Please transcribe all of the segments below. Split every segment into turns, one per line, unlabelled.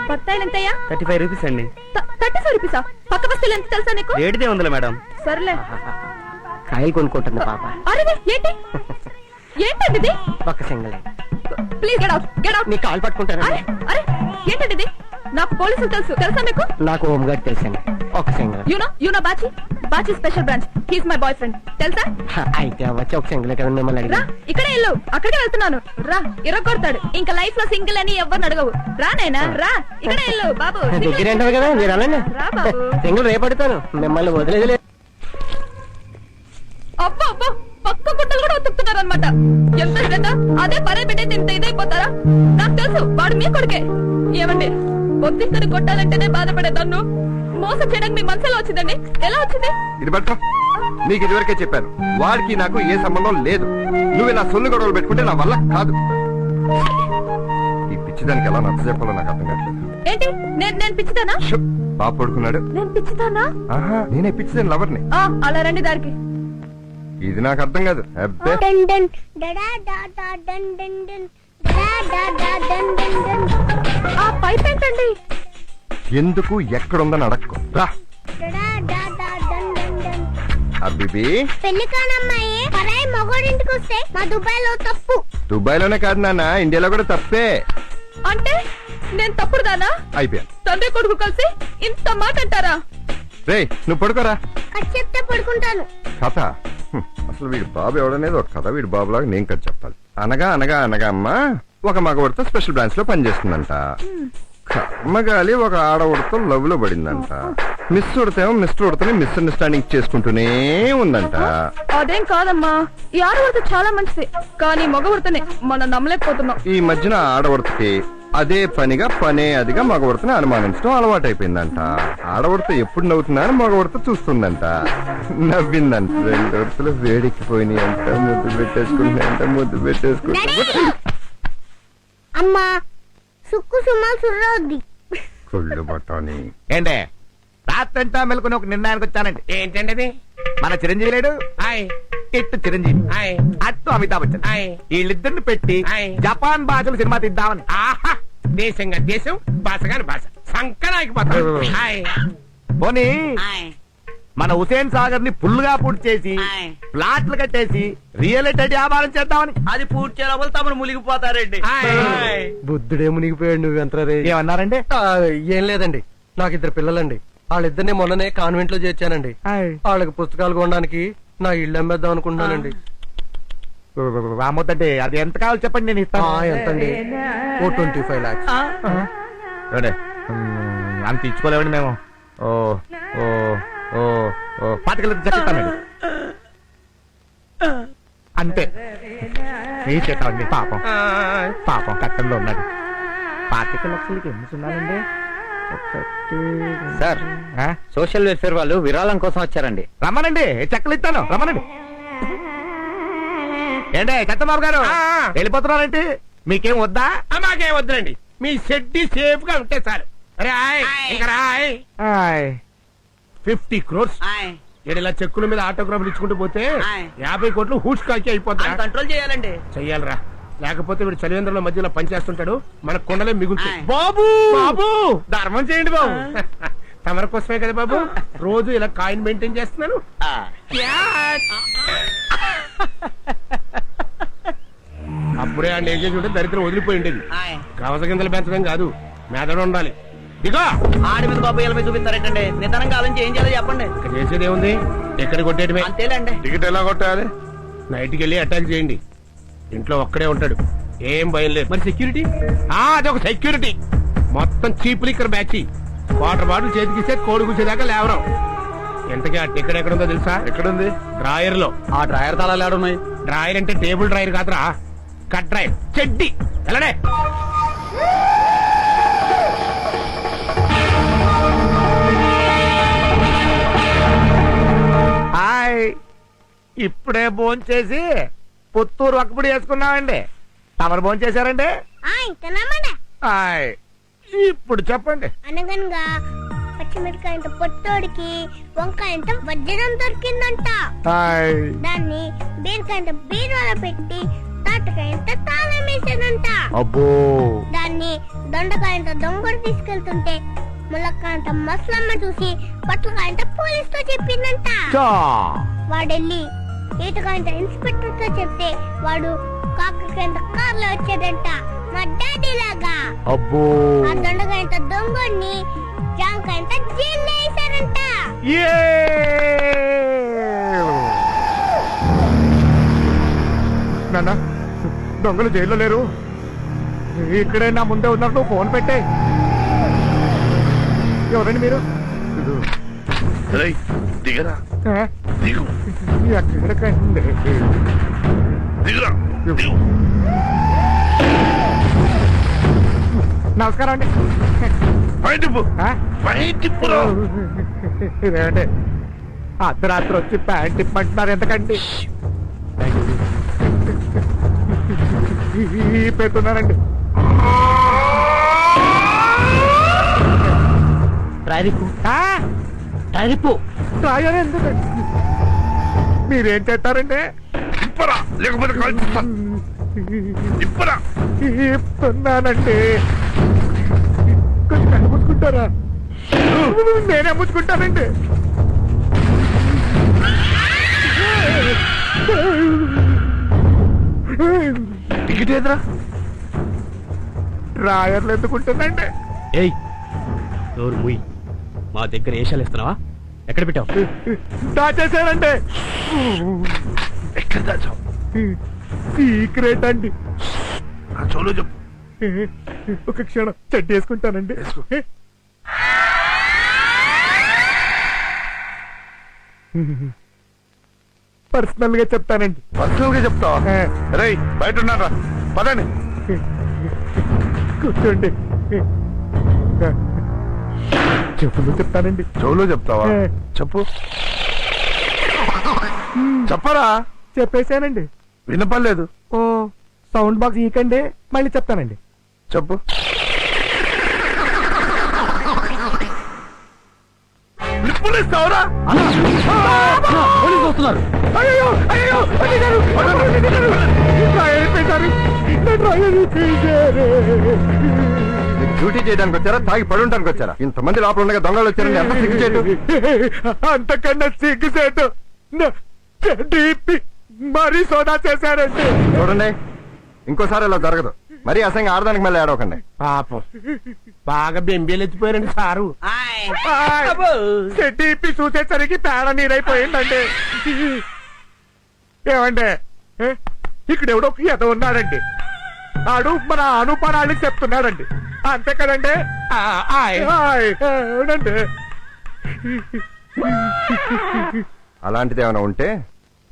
బత్తాయిలు ఎంతయ్యా?
35 rupees అండి.
35 రూపీసా? పక్క బస్తీలు ఎంత తెలుసా నీకు?
రేటుదే ఉందిలే మేడం.
సర్లే.
కాయలు కొనుక్కుంటుంది పాప.
అరే ఏంటి ఏంటండి ఇది?
పక్క single.
Please get out, get out.
నీ కాలు పట్టుకుంటాను.
అరే అరే ఏంటండి ఇది? నాకు పోలీసులు తెలుసా మీకు?
నాకు హోమ్ గార్డ్ తెలుసండి. ఒక single.
You know Bachi special branch. He is my boy friend. తెలుసా?
అయితే అవ్వచ్చు. ఒక సింగల్ కదా మిమ్మల్ని
రా, ఇక్కడే ఇల్లు, అక్కడికే వెళ్తున్నాను. రా, ఇరగొడతాడు. ఇంకా లైఫ్ లో సింగిల్ అని ఎవరిని అడగవు. రా నైనా రా, ఇక్కడే ఇల్లు బాబు.
దగ్గర అంటారు కదా మీరు అలానే.
రా బాబు.
సింగల్ రేపడతాను, మిమ్మల్ని వదిలేదు.
అబ్బో అబ్బో, పక్క గుట్టలు కూడా ఉతుకుతున్నారు అనమాట. ఎంత శ్రద్ధ! అదే పరే పెట్టేది ఇంత ఇదైపోతారా? నాకు తెలుసు వాడు మీ కొడుకే. ఏమండి, ఒత్తిక్కని కొట్టాలంటేనే బాధపడే దన్ను మోసం చేయడానికి మీ మనసులో వచ్చిందండి. ఎలా వచ్చింది?
ఇది బట్ట నీకు ఇదివరకే చెప్పాను, వాడికి నాకు ఏ సంబంధం లేదు. నువ్వు ఇలా సొల్లు గొడవలు పెట్టుకుంటే నా వల్ల కాదు. ఈ పిచ్చిదానికి ఎలా నచ్చ చెప్పాలో నాకు అర్థం కావట్లేదు.
ఏంటి నేను పిచ్చిదానా?
బాబు పడుకున్నాడు.
నేను పిచ్చిదానా?
ఆహా, నేనే పిచ్చిదాని లవర్ని.
అలా రండి దారికి.
ఇది నాకు అర్థం కాదు. అబ్బే
ఆ పైప్ ఏంటండి?
ఎందుకు ఎక్కడుందని అడక్కో. రా అబ్బిబి,
పెళ్లి కానమ్మాయి పరాయి మగోడింటికి వస్తే మా దుబాయ్ లో తప్పు.
దుబాయ్ లోనే కాదు నాన్న, ఇండియాలో కూడా తప్పే.
అంటే నేను తప్పుడుదానా?
అయిపోయాను.
తండ్రి కొడుకు కలిసి ఇంత మాట అంటారా?
రే నువ్వు పడుకోరా.
అది చెప్తే పడుకుంటాను.
కథ అసలు వీడి బాబు ఎవడనేది ఒక కథ. వీడి బాబులాగా నేను కథ చెప్పాలి. అనగా అనగా అనగా అమ్మ ఒక మగవాడితో స్పెషల్ బ్రాంచ్ లో పనిచేస్తుందంట. కమ్మగాలి ఒక ఆడవాడితో లవ్ లో పడిందంట. మిస్ ఉడతేమో మిస్టర్ ఉడతని మిస్అండర్స్టాండింగ్ చేసుకుంటూనే ఉందంట.
అదేం కాదమ్మా, ఈ ఆడవాడితో చాలా మంచిది, కానీ మగవాడితోనే మనం నమ్మలేకపోతున్నాం.
ఈ మధ్యన ఆడవాడికి అదే పనిగా పనే అదిగా మగవాడిని అనుమానించడం అలవాటైపోయిందంట. ఆడవాడితో ఎప్పుడు నవ్వుతున్నారని మగవాడితో చూస్తుందంట. నవ్విందంట. 2 వరుసలు వేడికిపోయినాయి అంట. ముద్దు పెట్టేసుకుంటున్నాయంట. ముద్దు పెట్టేసుకుంటా
అమ్మా సుక్కు సుమా సుర్రవుద్ది.
కొళ్ళు బట్టాని
ఏంటే రాత్రంతా మెలుకుని ఒక నిర్ణయానికి వచ్చానండి. ఏంటండి అది? మన చిరంజీవి లేడు, ఇట్టు చిరంజీవి, అట్టు అమితాబ్ బచ్చన్, వీళ్ళిద్దరిని పెట్టి జపాన్ భాషలు సినిమా తీద్దామని.
ఆహా, దేశంగా దేశం, భాషగాని భాష సంకరానికి
పోనీ మన హుసేన్ సాగర్ ని ఫుల్గా పూర్తి చేసి ప్లాట్లు కట్టేసి రియల్ ఎస్టేట్ వ్యాపారం చేద్దామని.
అది పూర్తి చేయాల తమను మునిగిపోతారండి.
బుద్ధుడే మునిగిపోయాడు. నువ్వెంతరే
ఏమన్నారండి?
ఏం లేదండి, నాకు 2 పిల్లలండి. వాళ్ళిద్దరిని మొన్ననే కాన్వెంట్ లో చేర్చానండి. వాళ్ళకి పుస్తకాలు కొనడానికి నా ఇల్లు అమ్మేద్దాం అనుకుంటున్నానండి.
రామొద్దండి, అది ఎంత కావాలి చెప్పండి, నేను ఇస్తాను.
ఎంతండి? 25 lakhs.
అంత ఇచ్చుకోలేవండి మేము. ఓ ఓ ఓ ఓ 25 చెప్తానండి అంతే. ఏ చేస్తామండి, పాపం పాపం కట్టంలో ఉన్నాడు. 25 లక్షలకి ఎన్ని సున్నాలండి?
సార్, సోషల్ వెల్ఫేర్ వాళ్ళు విరాళం కోసం వచ్చారండి.
రమ్మనండి, చెక్కలు ఇస్తాను, రమ్మనండి. ఏంటే చట్టబాబు గారు వెళ్ళిపోతున్నారంటే మీకేం వద్దా?
మాకేం వద్దులండి, మీ షెడ్డి సేఫ్ గా ఉంటే సార్. రాయ్ 50 crores. ఇలా చెక్కుల మీద ఆటోగ్రాఫ్లు ఇచ్చుకుంటూ పోతే 50 కోట్లు హూడ్స్ కాకి అయిపోతాయి.
కంట్రోల్ చేయాలండి.
చెయ్యాలరా, లేకపోతే వీడు చలివేంద్రంలో మధ్యలో పనిచేస్తుంటాడు, మన కొండలే మిగులుతాయి. బాబు బాబు ధర్మం చేయండి బాబు. తమర కోసమే కదా బాబు రోజు ఇలా కాయిన్ మెయింటైన్ చేస్తున్నాను. అప్పుడే ఆ లేజేసి ఉంటే దరిద్రం వదిలిపోయి ఉండేది. గవస గింజలు పెంచడం కాదు, మేదడు ఉండాలి. ఇగో
ఆడి మీద బాబు ఇలా చూపిస్తారేంటండి? నిదానంగా ఆలోచించి ఏం చేయాలో చెప్పండి.
ఇక్కడ చేసేది ఏముంది, ఎక్కడ కొట్టేయడమే.
అంతేలేండి.
టికెట్ ఎలా కొట్టాలి?
నైట్కి వెళ్ళి అటాక్ చేయండి. ఇంట్లో ఒక్కడే ఉంటాడు, ఏం భయం లేదు. మరి సెక్యూరిటీ? అదొక సెక్యూరిటీ. మొత్తం cheap liquor batch. Water bottle చేతికిస్తే కోడి కూర్చేదాకా లేవరం. ఎంతకీ ఆ టికెట్ ఎక్కడ ఉందో తెలుసా?
ఎక్కడుంది?
డ్రాయర్ లో.
ఆ డ్రాయర్ తాళాలు ఏడున్నాయి?
డ్రాయర్ అంటే టేబుల్ డ్రాయర్ కాదురా, కట్ డ్రాయర్. చెడ్డి ఎలానే.
హాయ్, ఇప్పుడే భోంచేసి పుత్తూరు ఒక్కపుడి వేసుకున్నామండి. తమరు భోంచేశారండి? హాయ్, ఇప్పుడు చెప్పండి.
అనగనగా పచ్చిమిరకాయంత పొట్టోడికి వంకాయంత వజ్రం దొరికిందంట.
హాయ్,
దాన్ని బీరకాయంత బీరువాలో పెట్టి తాటకాయంత తాళం వేసాడంట.
అబ్బో
దాన్ని దొండకాయంత దొంగడు తీసుకెళ్తుంటే ములక్కాయంత మసలమ్మ చూసి పట్లకాయంత పోలీస్ తో చెప్పిందంట.
చా.
వాడెళ్ళి ఈతకాయంత ఇన్స్పెక్టర్ తో చెప్తే వాడు కాకరకాయంత కార్లో వచ్చాడంట, మా డాడీ లాగా.
అబ్బో
ఆ దొండకాయంత దొంగని జాంకాయంత జైల్లో వేసారంట.
ఏ నాన్న దొంగలు జైల్లో లేరు, ఇక్కడే నా ముందే ఉన్నారు. నువ్వు ఫోన్ పెట్టే. ఎవరండి మీరు?
దిగరా
ఆ?
దిగు
ఎక్కడికండి?
దిగురా దిగు.
నమస్కారం అండి.
బయటిప్పు
ఆ?
బయటిప్పురా.
ఇదేంటి అర్ధరాత్రి వచ్చి ప్యాంట్ ఇప్పంటున్నారు ఎంతకండి? పెడుతున్నానండి. రాయని ఎందుకండి? మీరేం చేస్తారండి?
ఇప్పరా లేకపోతే కాల్చిస్తా. ఇప్పరా.
ఇస్తున్నానండి. కొంచెం కళ్ళు ముట్టుకుంటారా? నేనే ముట్టుకుంటానండి.
టికెట్ ఏదిరా?
డ్రాయర్లు ఎందుకుంటుందండి?
ఏయ్ డోర్ ముయ్. మా దగ్గర ఏషాలు ఇస్తున్నావా? ఎక్కడ పెట్టావు?
దాచేసానండి.
ఎక్కడ దాచావు?
సీక్రెట్ అండి.
ఆ చోలో చెప్పు.
ఒక క్షణం చెడ్డి వేసుకుంటానండి.
వేసుకో.
పర్సనల్ గా చెప్తానండి.
పర్సనల్ గా చెప్తావా? రేయ్ బయట ఉన్నారా? పదండి.
కూర్చోండి. చెప్పులు చెప్తానండి.
చోలో చెప్తావా? చెప్పు. చెప్పరా.
చెప్పేశానండి.
వినపడలేదు.
ఓ సౌండ్ బాక్స్ ఈకండి, మళ్ళీ చెప్తానండి.
చెప్పు. నిప్పులు ఇస్తావురా?
పోలీసులు వస్తున్నారు.
అయ్యో అయ్యో అడిగారు. డ్రాయర్ ఇప్పేశారు. నా డ్రాయర్ ఇప్పేశారు.
మీకు డ్యూటీ చేయడానికి వచ్చారా, తాగి పడుంటానికి వచ్చారా? ఇంతమంది లోపల ఉండగా దొంగలు వచ్చారండి. ఎంత సిగ్గు చేయటం.
అంతకన్నా సిగ్గుసేటు డీపీ మరీ సోదా చేశారండి.
చూడండి, ఇంకోసారి ఇలా జరగదు. మరీ అసంగా ఆడదానికి మళ్ళీ ఏడవకండి.
పాపం బాగా బెంబేలు ఎత్తిపోయారండి సారు.
డీపీ చూసేసరికి పేడ నీరైపోయిందండి. ఏమండి ఇక్కడ ఎవడో ఎద ఉన్నాడండి. ఆడు మన అనుపరాళ్ళకి చెప్తున్నాడండి. అంతే కదండి? అవునండి.
అలాంటిది ఏమైనా ఉంటే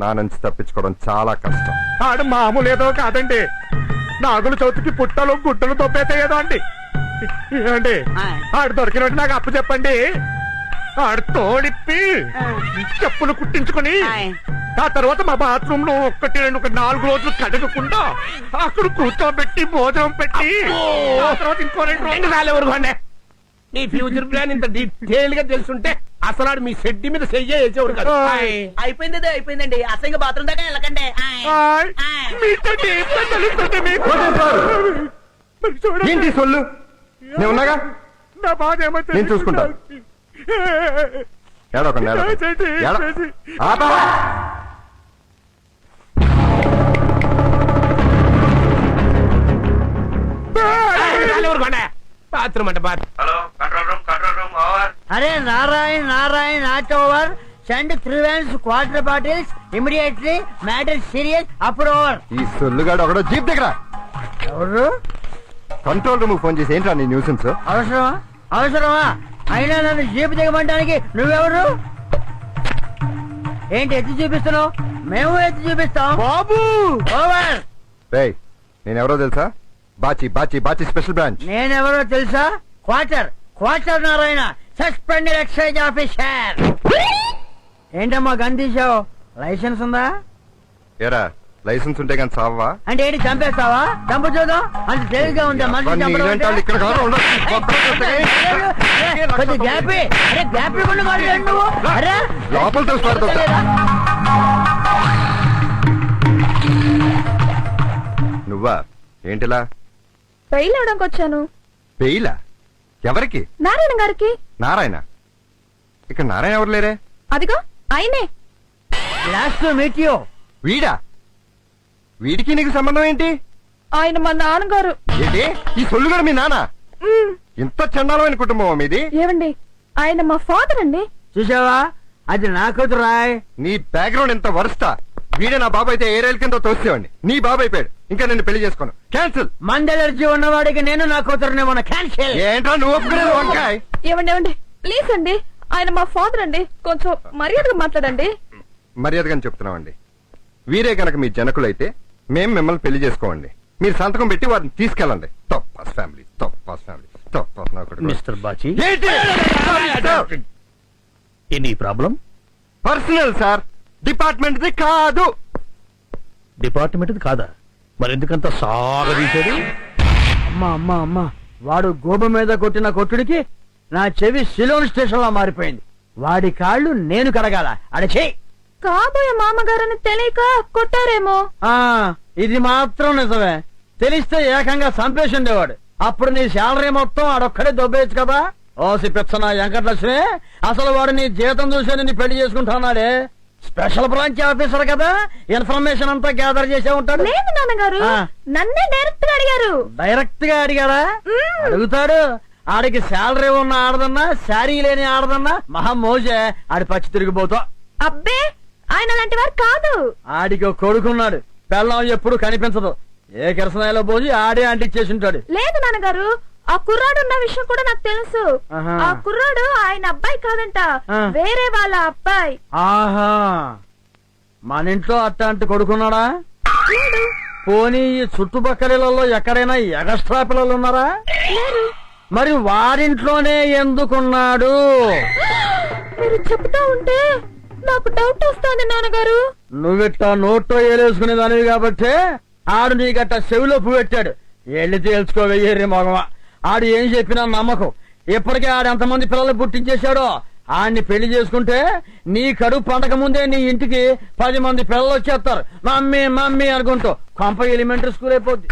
నా నుంచి తప్పించుకోవడం చాలా కష్టం.
ఆడు మామూలు ఏదో కాదండి. నాగుల చవితికి పుట్టలు గుట్టలు తొప్పేసేదో అండి. ఏమండి ఆడు దొరికినట్టు నాకు అప్పు చెప్పండి. ఆడు తోడిప్పి చెప్పులు కుట్టించుకుని ఆ తర్వాత మా బాత్రూమ్ లో ఒక్కటి రెండు 4 రోజులు కడగకుండా అక్కడ కూర్చోబెట్టి భోజనం పెట్టి ఆ తర్వాత ఇంకో 2 రోజులు
రాలేవరు. మీ ఫ్యూచర్ ప్లాన్ ఇంత డీటెయిల్ గా తెలుసుంటే అసలు మీ షెడ్డి మీద చెయ్యే వేసేవాడు కాదు.
అయిపోయింది అయిపోయిందండి. అసంగా బాత్రూమ్ దాకా వెళ్ళకండి.
ఆయ్, మీతో ఏంటో తెలుస్తుంది మీకు. మరి చూడండి.
ఏంటి సొల్లు? నేను ఉన్నాగా,
నా బాధ ఏమో
నేను చూసుకుంటాను. ఏడవకండి, ఏడవకండి. ఆపా.
బాత్రూమ్ అంటే బాత్.
अरे नारायण नारायण नाट over send 3 vans quarter bottles immediately matter serious upper over
ఈ సొల్లుగాడు ఒకడో జీప్ దగ్గర
ఎవరు
కంట్రోల్ రూమ్ ఫోన్ చేసి ఏంట్రా నీ న్యూసెన్స్?
అవసరమా అవసరమా అయినా నన్ను జీప్ దిగమంటానికి నువ్వెవరు ఏంటి ఎత్తి చూపిస్తున్నావు మేము ఎత్తి చూపిస్తాం
బాబు
ఓవర్
రేయ్, నేనెవరో తెలుసా? Bachi Bachi Bachi special branch.
నేనెవరో తెలుసా quarter quarter Narayana suspended excise officer ఏంటమ్మా గన్ తీసావు లైసెన్స్ ఉందా
ఏరా, లైసెన్స్ ఉంటే కానీ సావా?
అంటే ఏంటి చంపేస్తావా చంపు చూద్దాం అంత తేలిగ్గా ఉందా మనిషి
అవన్నీ
చంపడం
ఇలాంటి వాళ్ళు
అంటే?
ఇక్కడ కాదు, ఉండదు.
కొద్ది గ్యాప్ అరే గ్యాప్ ఇవ్వండి కాదు నువ్వు అరే
లోపల తెలుసు. నువ్వా? ఏంటిలా
పెయిల్ అవడానికి వచ్చాను.
పెయిలా? ఎవరికి?
నారాయణ గారికి.
నారాయణ? ఇక్కడ నారాయణ ఎవరు లేరే?
అదిగో ఆయనే.
Last meet you.
వీడా? వీడికి నీకు సంబంధం ఏంటి?
ఆయన మా నాన్నగారు.
ఏంటి ఈ సొల్లుగాడు మీ నాన్న?
మ్,
ఇంత చండాలమైన కుటుంబం మీది.
ఏవండి ఆయన మా ఫాదర్ అండి.
చూసావా, అది నా కూతురు రాయ్.
నీ బ్యాక్గ్రౌండ్ ఎంత వరస్టా. వీడే నా బాబు అయితే ఏ రైలు కింద తోసేవాడిని. నీ బాబు అయిపోయాడు. ఇంకా నేను పెళ్లి చేసుకోను. క్యాన్సిల్.
మంద ఎలర్జీ ఉన్నవాడికి నేను నా కూతురుని మన క్యాన్సిల్.
ఏంట్రా నువ్వు ఒప్పుకునేది వంకాయ్?
ఏవండి ప్లీజ్ అండి, ఆయన మా ఫాదర్ అండి, కొంచెం మర్యాదగా మాట్లాడండి.
మర్యాదగా చెప్తున్నామండి. వీరే గనక మీ జనకులైతే మేం మిమ్మల్ని పెళ్లి చేసుకోండి. మీరు సంతకం పెట్టి వారిని తీసుకెళ్ళండి. తప్పాస్ ఫ్యామిలీ, తప్పాస్ ఫ్యామిలీ, తప్పాస్ నా కొడుకు.
మిస్టర్ బాచి,
ఏంటి
any problem?
Personal sir, department the కాదు.
డిపార్ట్మెంట్ కాదా? మరెందుకంత సాగదీశాడు?
అమ్మా అమ్మా అమ్మా, వాడు గోబ మీద కొట్టిన కొట్టుడికి నా చెవి సిలోన్ స్టేషన్ లో మారిపోయింది. వాడి కాళ్ళు నేను కడగాల. అడచే.
కాబోయే మామగారని తెలియక కొట్టారేమో.
ఇది మాత్రం నిజమే. తెలిస్తే ఏకంగా చంపేసిండేవాడు. అప్పుడు నీ శాలరీ మొత్తం ఆడొక్కడే దొబ్బేయచ్చు కదా. ఓసి పిచ్చన వెంకటలక్ష్మి, అసలు వాడు నీ జీతం చూసి నిన్ను పెళ్లి చేసుకుంటున్నాడే. స్పెషల్ బ్రాంచ్ ఆఫీసర్ కదా, ఇన్ఫర్మేషన్ అంతా గ్యాదర్ చేసే ఉంటాడు.
లేదు నాన్నగారు,
ఆ.
నన్నే డైరెక్ట్ గా అడిగారు.
డైరెక్ట్ గా అడిగారా? అడుగుతాడు. ఆడికి శాలరీ ఉన్న ఆడదన్నా, శారీ లేని ఆడదన్నా మహా మోజే. ఆడి పచ్చి తిరిగిపోతా.
అబ్బే ఆయన అలాంటి వారు కాదు.
ఆడికి ఒక కొడుకున్నాడు. పెళ్ళం ఎప్పుడు కనిపించదు. ఏ కిరసనాయలో పోయి ఆడే అంటిచ్చేసి ఉంటాడు.
లేదు నాన్నగారు, ఆ కుర్రాడు ఉన్న విషయం కూడా నాకు తెలుసు.
ఆహా.
ఆ కుర్రాడు ఆయన అబ్బాయి కాదంట,
ఆ.
వేరే వాళ్ళ అబ్బాయి.
ఆహా, మన ఇంట్లో అట్టాంటి కొడుకున్నాడా?
లేడు.
పోనీ ఈ చుట్టుపక్కలలో ఎక్కడైనా ఎగస్ట్రా పిల్లలు ఉన్నారా?
లేరు.
మరి వారింట్లోనే ఎందుకున్నాడు?
మీరు చెప్తా ఉంటే నాకు డౌట్ వస్తుంది నాన్నగారు.
నువ్విట్టా నోట్లో ఏలేసుకునే దానివి కాబట్టి ఆడు నీకట్ట చెవిలో పువ్వు పెట్టాడు. వెళ్ళి తేల్చుకోవయ్యేరి మగవా. ఆడు ఏం చెప్పినా నమ్మకం. ఇప్పటికే ఆడు ఎంతమంది పిల్లలు పుట్టించేశాడో. ఆడిని పెళ్లి చేసుకుంటే నీ కడుపు పండక ముందే నీ ఇంటికి 10 మంది పిల్లలు వచ్చేస్తారు. మమ్మీ మమ్మీ అనుకుంటూ కొంప ఎలిమెంటరీ స్కూల్ అయిపోద్ది.